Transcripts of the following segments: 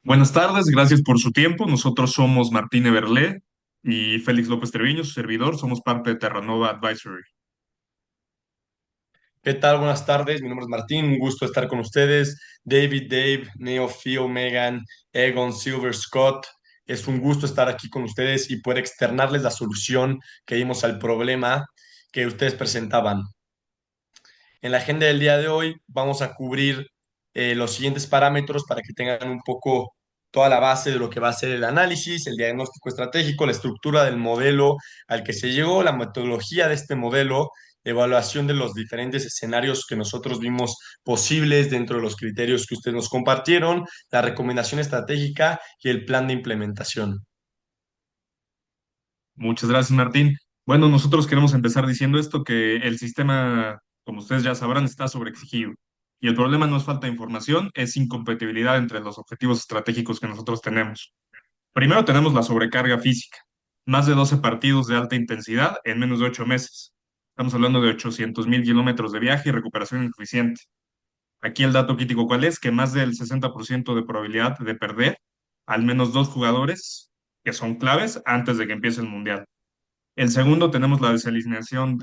Buenas tardes, gracias por su tiempo. Nosotros somos Martín Everlé y Félix López Treviño, su servidor. Somos parte de Terranova Advisory. ¿Qué tal? Buenas tardes, mi nombre es Martín, un gusto estar con ustedes. David, Dave, Neo, Phil, Megan, Egon, Silver, Scott. Es un gusto estar aquí con ustedes y poder externarles la solución que dimos al problema que ustedes presentaban. En la agenda del día de hoy vamos a cubrir los siguientes parámetros para que tengan un poco toda la base de lo que va a ser el análisis, el diagnóstico estratégico, la estructura del modelo al que se llegó, la metodología de este modelo, evaluación de los diferentes escenarios que nosotros vimos posibles dentro de los criterios que ustedes nos compartieron, la recomendación estratégica y el plan de implementación. Muchas gracias, Martín. Bueno, nosotros queremos empezar diciendo esto, que el sistema, como ustedes ya sabrán, está sobreexigido. Y el problema no es falta de información, es incompatibilidad entre los objetivos estratégicos que nosotros tenemos. Primero tenemos la sobrecarga física, más de 12 partidos de alta intensidad en menos de 8 meses. Estamos hablando de 800.000 kilómetros de viaje y recuperación insuficiente. Aquí el dato crítico, ¿cuál es? Que más del 60% de probabilidad de perder al menos dos jugadores que son claves antes de que empiece el Mundial. El segundo, tenemos la desalineación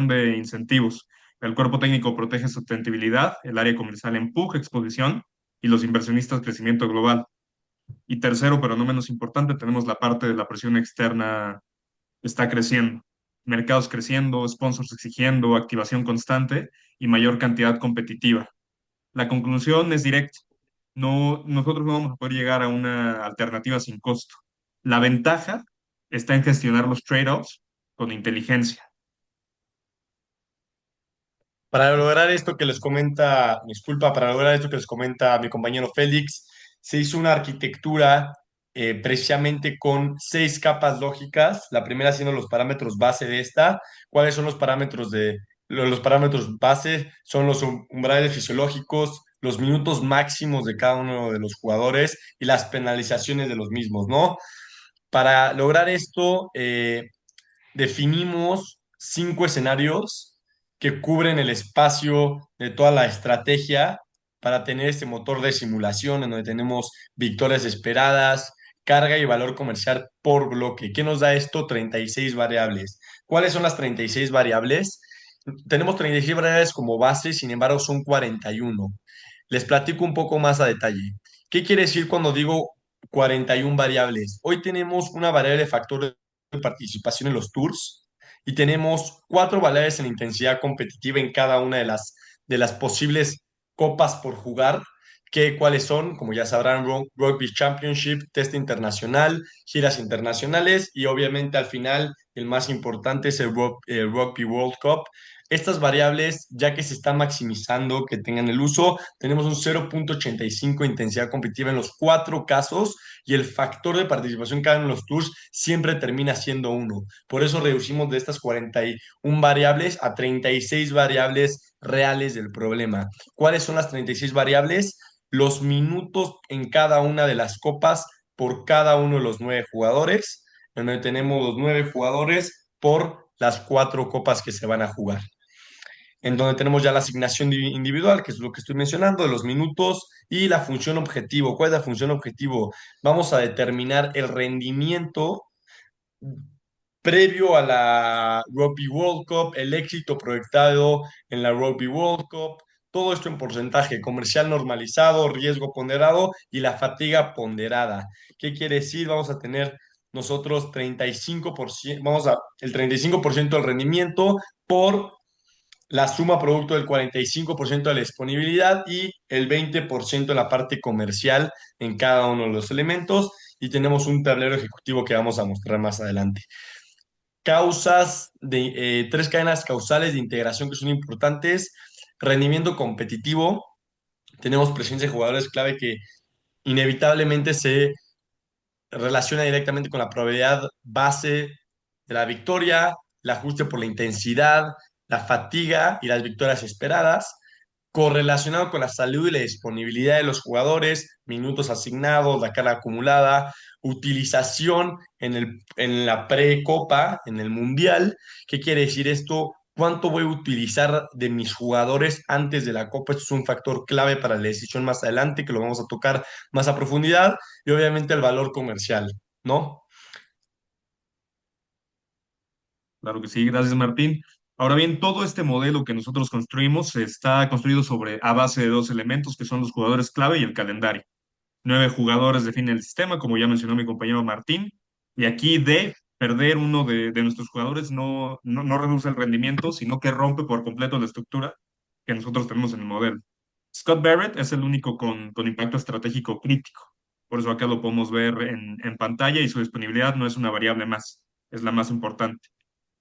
de incentivos. El cuerpo técnico protege sustentabilidad, el área comercial empuja exposición y los inversionistas crecimiento global. Y tercero, pero no menos importante, tenemos la parte de la presión externa está creciendo. Mercados creciendo, sponsors exigiendo, activación constante y mayor cantidad competitiva. La conclusión es directa. No, nosotros no vamos a poder llegar a una alternativa sin costo. La ventaja está en gestionar los trade-offs con inteligencia. Para lograr esto que les comenta, disculpa, para lograr esto que les comenta mi compañero Félix, se hizo una arquitectura precisamente con seis capas lógicas. La primera siendo los parámetros base de esta. ¿Cuáles son los parámetros de los parámetros base? Son los umbrales fisiológicos, los minutos máximos de cada uno de los jugadores y las penalizaciones de los mismos, ¿no? Para lograr esto, definimos cinco escenarios que cubren el espacio de toda la estrategia para tener este motor de simulación en donde tenemos victorias esperadas, carga y valor comercial por bloque. ¿Qué nos da esto? 36 variables. ¿Cuáles son las 36 variables? Tenemos 36 variables como base, sin embargo son 41. Les platico un poco más a detalle. ¿Qué quiere decir cuando digo 41 variables? Hoy tenemos una variable de factor de participación en los tours y tenemos cuatro variables en intensidad competitiva en cada una de las posibles copas por jugar, que cuáles son, como ya sabrán, Rugby Championship, Test Internacional, giras internacionales y obviamente al final el más importante es el Rugby World Cup. Estas variables, ya que se está maximizando que tengan el uso, tenemos un 0,85 intensidad competitiva en los cuatro casos y el factor de participación cada uno de los tours siempre termina siendo uno. Por eso reducimos de estas 41 variables a 36 variables reales del problema. ¿Cuáles son las 36 variables? Los minutos en cada una de las copas por cada uno de los 9 jugadores, donde tenemos los 9 jugadores por las cuatro copas que se van a jugar en donde tenemos ya la asignación individual, que es lo que estoy mencionando, de los minutos y la función objetivo. ¿Cuál es la función objetivo? Vamos a determinar el rendimiento previo a la Rugby World Cup, el éxito proyectado en la Rugby World Cup, todo esto en porcentaje comercial normalizado, riesgo ponderado y la fatiga ponderada. ¿Qué quiere decir? Vamos a tener nosotros 35%, el 35% del rendimiento por la suma producto del 45% de la disponibilidad y el 20% de la parte comercial en cada uno de los elementos. Y tenemos un tablero ejecutivo que vamos a mostrar más adelante. Causas de tres cadenas causales de integración que son importantes. Rendimiento competitivo. Tenemos presencia de jugadores clave que inevitablemente se relaciona directamente con la probabilidad base de la victoria, el ajuste por la intensidad, la fatiga y las victorias esperadas, correlacionado con la salud y la disponibilidad de los jugadores, minutos asignados, la carga acumulada, utilización en la pre-copa, en el mundial. ¿Qué quiere decir esto? cuánto voy a utilizar de mis jugadores antes de la Copa. Esto es un factor clave para la decisión más adelante, que lo vamos a tocar más a profundidad, y obviamente el valor comercial, ¿no? Claro que sí, gracias Martín. Ahora bien, todo este modelo que nosotros construimos está construido a base de dos elementos que son los jugadores clave y el calendario. 9 jugadores definen el sistema, como ya mencionó mi compañero Martín, y aquí de perder uno de nuestros jugadores no reduce el rendimiento, sino que rompe por completo la estructura que nosotros tenemos en el modelo. Scott Barrett es el único con impacto estratégico crítico, por eso acá lo podemos ver en pantalla y su disponibilidad no es una variable más, es la más importante.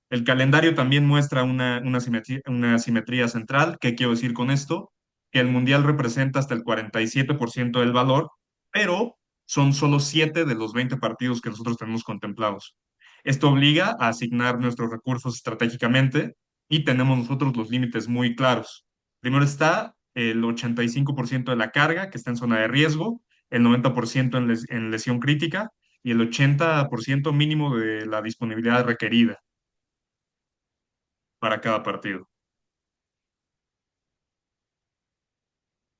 El calendario también muestra una simetría central. ¿Qué quiero decir con esto? Que el Mundial representa hasta el 47% del valor, pero son solo 7 de los 20 partidos que nosotros tenemos contemplados. Esto obliga a asignar nuestros recursos estratégicamente y tenemos nosotros los límites muy claros. Primero está el 85% de la carga, que está en zona de riesgo, el 90% en lesión crítica y el 80% mínimo de la disponibilidad requerida para cada partido.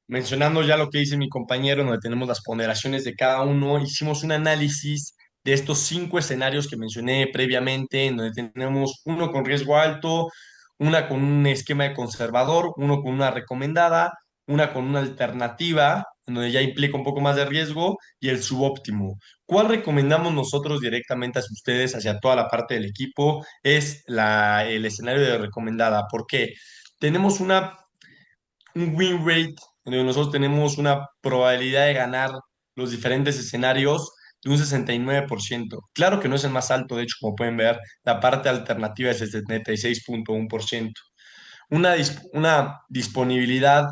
Mencionando ya lo que dice mi compañero, donde tenemos las ponderaciones de cada uno, hicimos un análisis de estos 5 escenarios que mencioné previamente, en donde tenemos uno con riesgo alto, una con un esquema de conservador, uno con una recomendada, una con una alternativa, en donde ya implica un poco más de riesgo, y el subóptimo. ¿Cuál recomendamos nosotros directamente hacia ustedes, hacia toda la parte del equipo? Es el escenario de recomendada. ¿Por qué? Tenemos un win rate, en donde nosotros tenemos una probabilidad de ganar los diferentes escenarios de un 69%. Claro que no es el más alto, de hecho, como pueden ver, la parte alternativa es el 76,1%. Una disponibilidad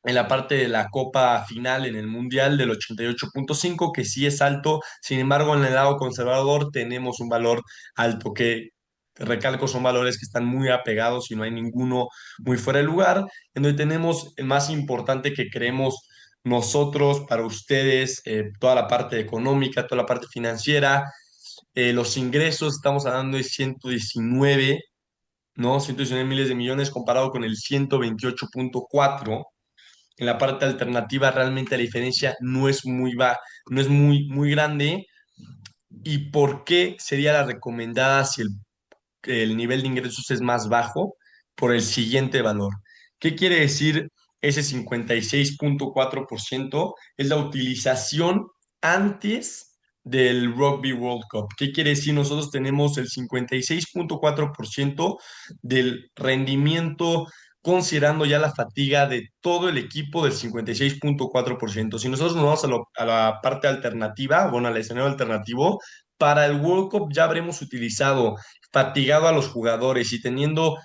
en la parte de la copa final en el Mundial del 88,5, que sí es alto. Sin embargo, en el lado conservador tenemos un valor alto, que recalco son valores que están muy apegados y no hay ninguno muy fuera de lugar. En donde tenemos el más importante que creemos nosotros para ustedes, toda la parte económica, toda la parte financiera, los ingresos, estamos hablando de 119, ¿no? 119 miles de millones comparado con el 128,4. En la parte alternativa realmente la diferencia no es muy grande. ¿Y por qué sería la recomendada si el nivel de ingresos es más bajo? Por el siguiente valor. ¿Qué quiere decir ese 56,4%? Es la utilización antes del Rugby World Cup. ¿Qué quiere decir? Nosotros tenemos el 56,4% del rendimiento, considerando ya la fatiga de todo el equipo del 56,4%. Si nosotros nos vamos a la parte alternativa, bueno, al escenario alternativo, para el World Cup ya habremos utilizado fatigado a los jugadores y teniendo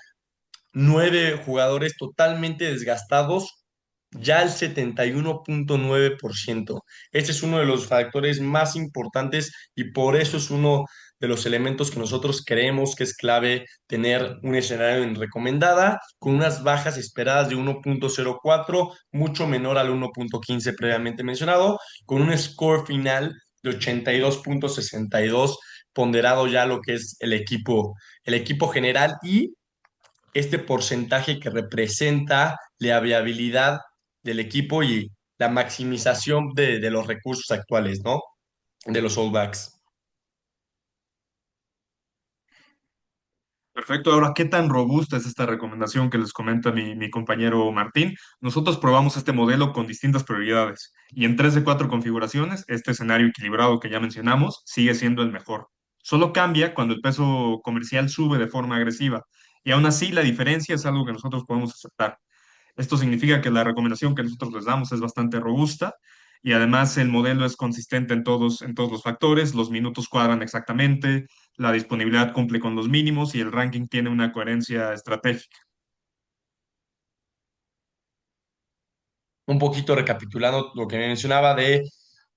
9 jugadores totalmente desgastados, ya el 71,9%. Este es uno de los factores más importantes y por eso es uno de los elementos que nosotros creemos que es clave tener un escenario en recomendada con unas bajas esperadas de 1,04, mucho menor al 1,15 previamente mencionado, con un score final de 82,62, ponderado ya lo que es el equipo general, y este porcentaje que representa la viabilidad del equipo y la maximización de los recursos actuales, ¿no? De los All Blacks. Perfecto. Ahora, ¿qué tan robusta es esta recomendación que les comenta mi compañero Martín? Nosotros probamos este modelo con distintas prioridades y en 3 de 4 configuraciones, este escenario equilibrado que ya mencionamos sigue siendo el mejor. Solo cambia cuando el peso comercial sube de forma agresiva y aún así la diferencia es algo que nosotros podemos aceptar. Esto significa que la recomendación que nosotros les damos es bastante robusta y además el modelo es consistente en todos los factores, los minutos cuadran exactamente, la disponibilidad cumple con los mínimos y el ranking tiene una coherencia estratégica. Un poquito recapitulando lo que mencionaba de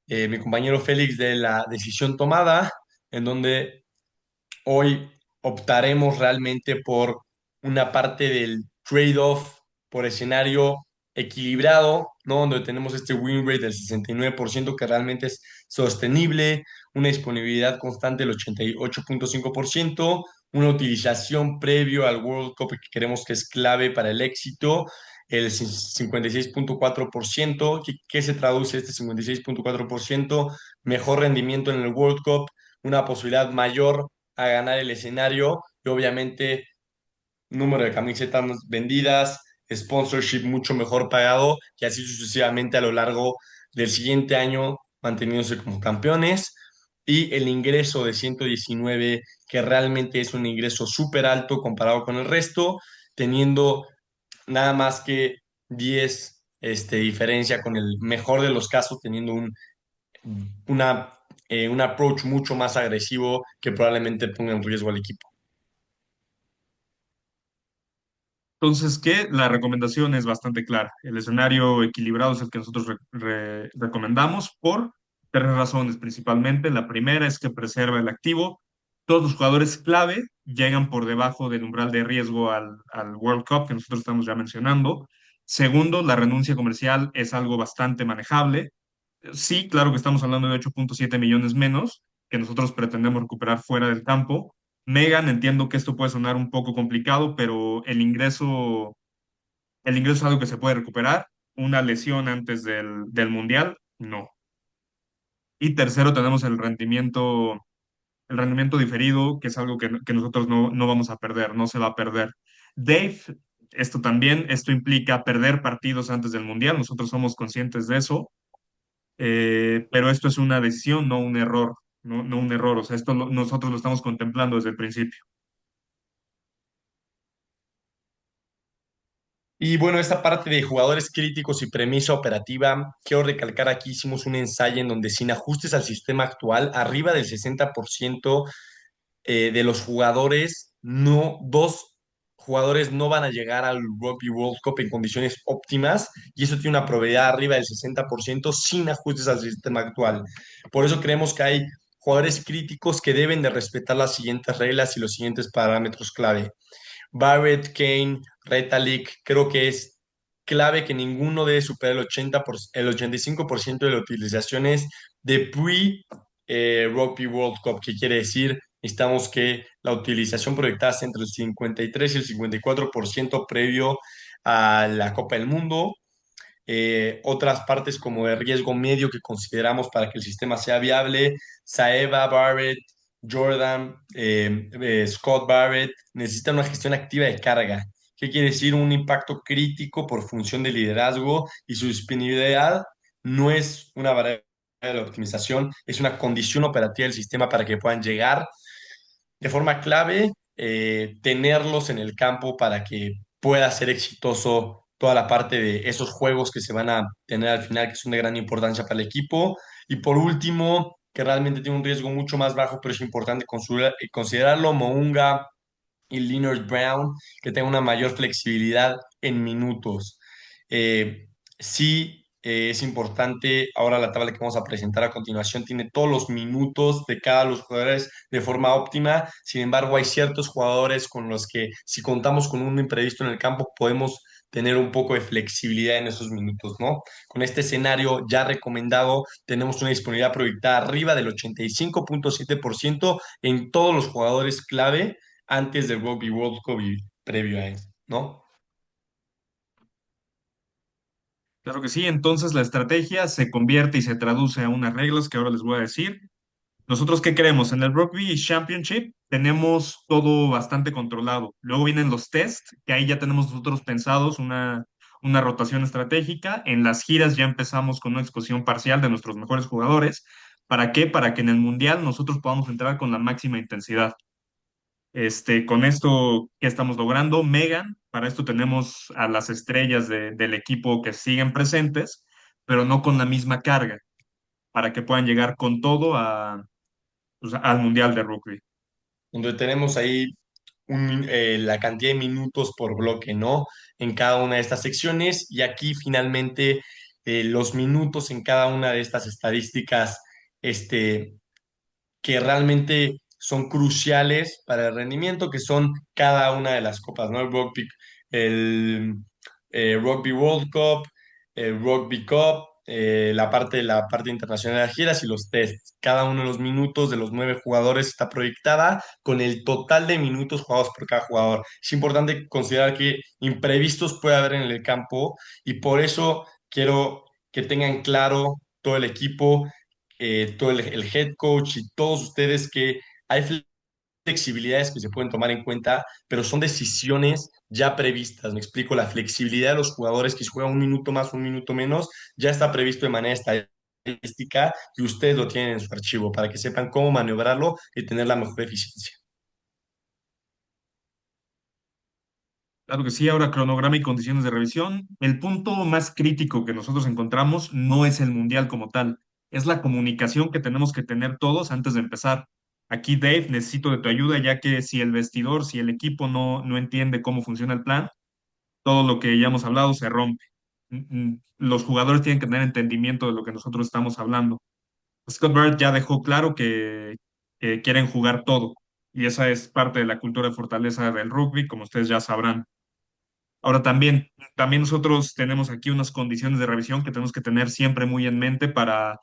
mi compañero Félix de la decisión tomada, en donde hoy optaremos realmente por una parte del trade-off por escenario equilibrado, ¿no? Donde tenemos este win rate del 69% que realmente es sostenible, una disponibilidad constante del 88,5%, una utilización previo al World Cup que creemos que es clave para el éxito, el 56.4%. ¿Qué se traduce este 56.4%? Mejor rendimiento en el World Cup, una posibilidad mayor a ganar el escenario y obviamente número de camisetas vendidas, sponsorship mucho mejor pagado y así sucesivamente a lo largo del siguiente año manteniéndose como campeones. Y el ingreso de 119, que realmente es un ingreso súper alto comparado con el resto, teniendo nada más que 10 diferencia con el mejor de los casos, teniendo un approach mucho más agresivo que probablemente ponga en riesgo al equipo. Entonces, ¿qué? La recomendación es bastante clara. El escenario equilibrado es el que nosotros recomendamos por tres razones principalmente. La primera es que preserva el activo. Todos los jugadores clave llegan por debajo del umbral de riesgo al World Cup que nosotros estamos ya mencionando. Segundo, la renuncia comercial es algo bastante manejable. Sí, claro que estamos hablando de 8.7 millones menos que nosotros pretendemos recuperar fuera del campo. Megan, entiendo que esto puede sonar un poco complicado, pero el ingreso es algo que se puede recuperar. Una lesión antes del Mundial, no. Y tercero, tenemos el rendimiento diferido, que es algo que nosotros no vamos a perder, no se va a perder. Dave, esto implica perder partidos antes del Mundial, nosotros somos conscientes de eso, pero esto es una decisión, no un error, no un error, o sea, nosotros lo estamos contemplando desde el principio. Y bueno, esta parte de jugadores críticos y premisa operativa, quiero recalcar aquí, hicimos un ensayo en donde sin ajustes al sistema actual, arriba del 60% de los jugadores, no, dos jugadores no van a llegar al Rugby World Cup en condiciones óptimas y eso tiene una probabilidad arriba del 60% sin ajustes al sistema actual. Por eso creemos que hay jugadores críticos que deben de respetar las siguientes reglas y los siguientes parámetros clave. Barrett, Kane, Retalick, creo que es clave que ninguno debe superar el 85% de las utilizaciones de pre-Rugby World Cup. ¿Qué quiere decir? Necesitamos que la utilización proyectada sea entre el 53 y el 54% previo a la Copa del Mundo. Otras partes como de riesgo medio que consideramos para que el sistema sea viable, Saeva, Barrett, Jordan, Scott Barrett, necesitan una gestión activa de carga. ¿Qué quiere decir? Un impacto crítico por función de liderazgo y su disponibilidad no es una variable de la optimización, es una condición operativa del sistema para que puedan llegar de forma clave, tenerlos en el campo para que pueda ser exitoso toda la parte de esos juegos que se van a tener al final, que son de gran importancia para el equipo. Y por último, que realmente tiene un riesgo mucho más bajo, pero es importante considerarlo, Mounga y Leonard Brown, que tenga una mayor flexibilidad en minutos. Sí, es importante, ahora la tabla que vamos a presentar a continuación tiene todos los minutos de cada uno de los jugadores de forma óptima, sin embargo hay ciertos jugadores con los que si contamos con un imprevisto en el campo podemos tener un poco de flexibilidad en esos minutos, ¿no? Con este escenario ya recomendado, tenemos una disponibilidad proyectada arriba del 85.7% en todos los jugadores clave antes del Rugby World Cup y previo a eso, ¿no? Claro que sí, entonces la estrategia se convierte y se traduce a unas reglas que ahora les voy a decir. ¿Nosotros qué creemos? En el Rugby Championship tenemos todo bastante controlado. Luego vienen los test, que ahí ya tenemos nosotros pensados una rotación estratégica. En las giras ya empezamos con una exposición parcial de nuestros mejores jugadores. ¿Para qué? Para que en el Mundial nosotros podamos entrar con la máxima intensidad. Con esto, ¿qué estamos logrando? Megan, para esto tenemos a las estrellas del equipo que siguen presentes, pero no con la misma carga, para que puedan llegar con todo pues, al Mundial de Rugby. Donde tenemos ahí la cantidad de minutos por bloque, ¿no? En cada una de estas secciones y aquí finalmente los minutos en cada una de estas estadísticas, este, que realmente son cruciales para el rendimiento, que son cada una de las copas, ¿no? El Rugby World Cup, el Rugby Cup, la parte internacional de las giras y los tests. Cada uno de los minutos de los 9 jugadores está proyectada con el total de minutos jugados por cada jugador. Es importante considerar que imprevistos puede haber en el campo y por eso quiero que tengan claro todo el equipo, todo el head coach y todos ustedes que hay flexibilidades que se pueden tomar en cuenta, pero son decisiones ya previstas. Me explico, la flexibilidad de los jugadores que si juegan un minuto más, un minuto menos, ya está previsto de manera estadística y ustedes lo tienen en su archivo para que sepan cómo maniobrarlo y tener la mejor eficiencia. Claro que sí, ahora cronograma y condiciones de revisión. El punto más crítico que nosotros encontramos no es el mundial como tal, es la comunicación que tenemos que tener todos antes de empezar. Aquí, Dave, necesito de tu ayuda, ya que si el vestidor, si el equipo no entiende cómo funciona el plan, todo lo que ya hemos hablado se rompe. Los jugadores tienen que tener entendimiento de lo que nosotros estamos hablando. Scott Barrett ya dejó claro que quieren jugar todo, y esa es parte de la cultura de fortaleza del rugby, como ustedes ya sabrán. Ahora también nosotros tenemos aquí unas condiciones de revisión que tenemos que tener siempre muy en mente para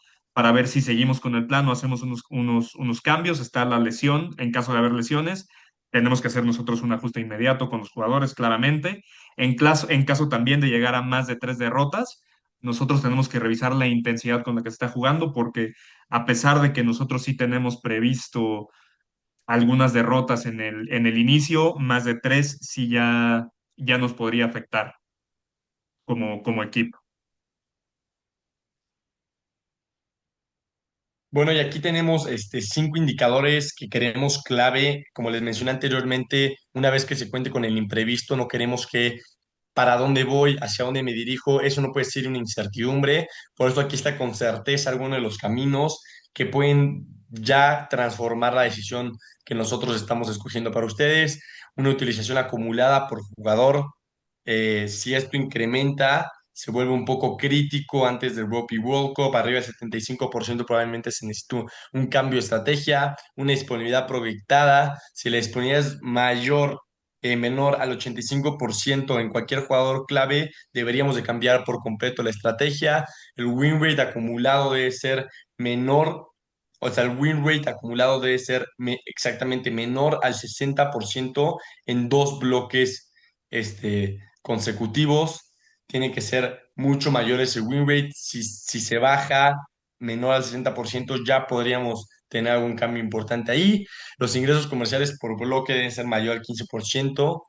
ver si seguimos con el plan o hacemos unos cambios. Está la lesión, en caso de haber lesiones, tenemos que hacer nosotros un ajuste inmediato con los jugadores, claramente. En caso también de llegar a más de 3 derrotas, nosotros tenemos que revisar la intensidad con la que se está jugando, porque a pesar de que nosotros sí tenemos previsto algunas derrotas en el inicio, más de 3 sí ya nos podría afectar como equipo. Bueno, y aquí tenemos 5 indicadores que queremos clave. Como les mencioné anteriormente, una vez que se cuente con el imprevisto, no queremos que para dónde voy, hacia dónde me dirijo, eso no puede ser una incertidumbre. Por eso aquí está con certeza alguno de los caminos que pueden ya transformar la decisión que nosotros estamos escogiendo para ustedes. Una utilización acumulada por jugador. Si esto incrementa, se vuelve un poco crítico antes del Rugby World Cup, arriba del 75% probablemente se necesita un cambio de estrategia, una disponibilidad proyectada. Si la disponibilidad es mayor menor al 85% en cualquier jugador clave, deberíamos de cambiar por completo la estrategia. El win rate acumulado debe ser menor, o sea, el win rate acumulado debe ser exactamente menor al 60% en 2 bloques consecutivos. Tiene que ser mucho mayor ese win rate. Si se baja menor al 60%, ya podríamos tener algún cambio importante ahí. Los ingresos comerciales por bloque deben ser mayor al 15%,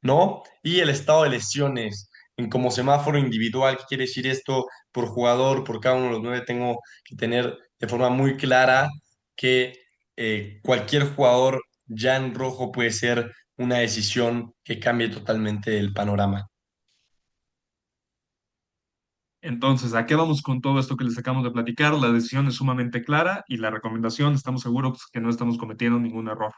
¿no? Y el estado de lesiones, en como semáforo individual, ¿qué quiere decir esto? Por jugador, por cada uno de los 9, tengo que tener de forma muy clara que cualquier jugador ya en rojo puede ser una decisión que cambie totalmente el panorama. Entonces, ¿a qué vamos con todo esto que les acabamos de platicar? La decisión es sumamente clara y la recomendación, estamos seguros que no estamos cometiendo ningún error.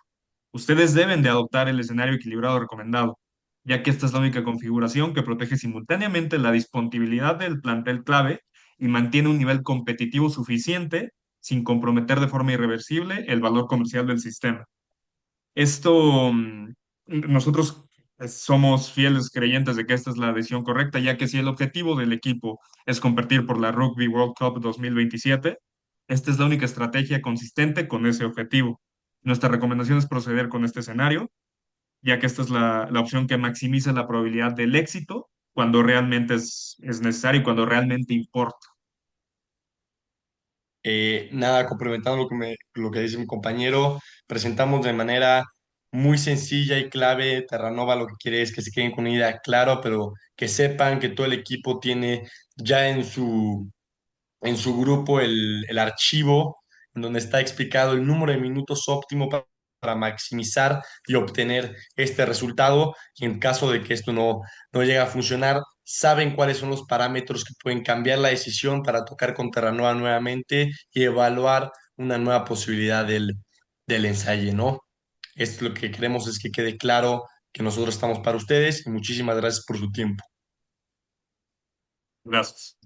Ustedes deben de adoptar el escenario equilibrado recomendado, ya que esta es la única configuración que protege simultáneamente la disponibilidad del plantel clave y mantiene un nivel competitivo suficiente sin comprometer de forma irreversible el valor comercial del sistema. Esto, nosotros somos fieles creyentes de que esta es la decisión correcta, ya que si el objetivo del equipo es competir por la Rugby World Cup 2027, esta es la única estrategia consistente con ese objetivo. Nuestra recomendación es proceder con este escenario, ya que esta es la opción que maximiza la probabilidad del éxito cuando realmente es necesario y cuando realmente importa. Nada, complementando lo que dice mi compañero, presentamos de manera muy sencilla y clave. Terranova lo que quiere es que se queden con una idea clara, pero que sepan que todo el equipo tiene ya en su grupo el archivo en donde está explicado el número de minutos óptimo para maximizar y obtener este resultado. Y en caso de que esto no llegue a funcionar, saben cuáles son los parámetros que pueden cambiar la decisión para tocar con Terranova nuevamente y evaluar una nueva posibilidad del ensayo, ¿no? Esto lo que queremos es que quede claro que nosotros estamos para ustedes y muchísimas gracias por su tiempo. Gracias.